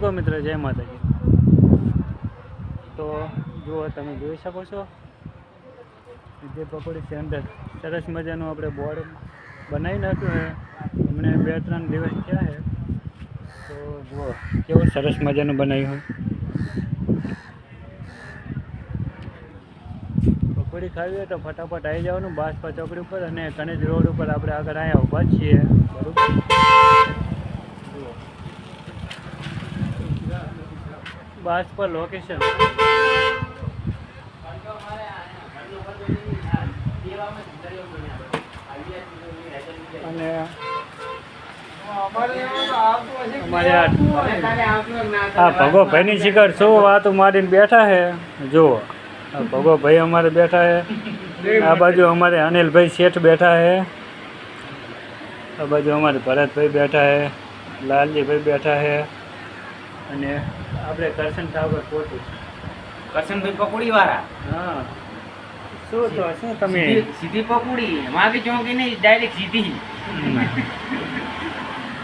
તો મિત્ર જય માતાજી। તો જો તમે જોઈ શકો છો જે પકોડી સેન્ટર સરસ મજાનું આપણે બોર્ડ બનાવી નાખ્યું છે। હમણે 2-3 દિવસ થયા છે તો જુઓ કેવું સરસ મજાનું બનાવ્યું હોય। પકોડી ખાવી હોય તો ફટાફટ આવી જવાનું બાસપા ચોકડી ઉપર અને કનેજ રોડ ઉપર આપણે આગળ અહીંયા ઊભા જ છીએ બરાબર। બાસપા લોકેશન અને આ ભગોભાઈની શિખર શું વાતો મારીને બેઠા છે। જુઓ ભગોભાઈ અમારે બેઠા છે, આ બાજુ અમારે અનિલભાઈ શેઠ બેઠા છે, આ બાજુ અમારે ભરતભાઈ બેઠા છે, લાલજીભાઈ બેઠા છે અને આપણે કરશન ઠાકોર પોતે કરશનભાઈ પકોડી વાળા। હા શું તો શું તમે સીધી પકોડી માગી ચોકી નહીં ડાયરેક્ટ સીધી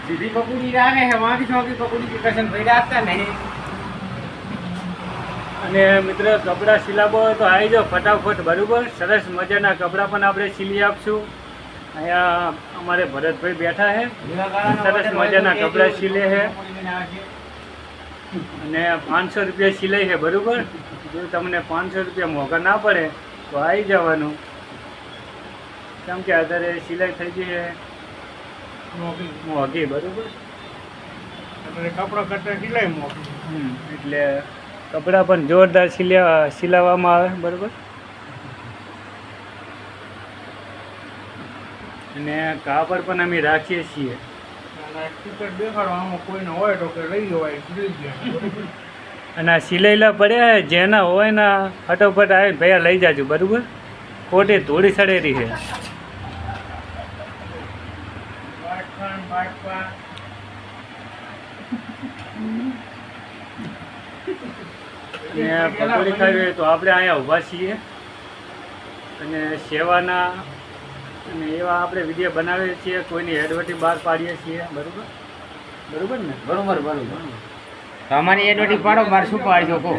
સીધી પકોડી રાખે છે માગી ચોકી પકોડી કરશનભાઈ રાખતા નહીં। અને મિત્ર કપડાં સિલાવો હોય તો આવી જાઓ ફટાફટ બરાબર। સરસ મજાના કપડાં પણ આપણે સિલી આપશું। અહીંયા અમારે ભરતભાઈ બેઠા છે, સરસ મજાના કપડાં સિલે છે અને 500 રૂપિયા સિલાઈ છે બરાબર। જો તમને 500 રૂપિયા મોંઘા ના પડે તો આવી જવાનું, કેમ કે અત્યારે સિલાઈ થઈ ગઈ છે મોંઘી બરાબર। કપડા કરતા સિલાઈ મોકલી એટલે કપડાં પણ જોરદાર સિલાવવામાં આવે બરાબર। અને કાપડ પણ અમે રાખીએ છીએ। ટિકિટ દેખાડવામાં કોઈને હોય તો કે લઈ જવાય લઈ જાય। અને આ સિલાયેલા પડ્યા છે જેના હોય ને ફટોફટ આવે ભૈયા લઈ જાજો બરાબર। ખોટી ધૂળી સડેરી છે। અને પકોડી ખાવી હોય તો આપણે અહીંયા ઊભા છીએ અને સેવાના અને એવા આપણે વિડીયો બનાવીએ છીએ, કોઈની એડવર્ટી બહાર પાડીએ છીએ બરાબર બરાબર ને? બરોબર બરોબર। તો અમારી એડવર્ટી પાડો, મારે શું પાડી શકો?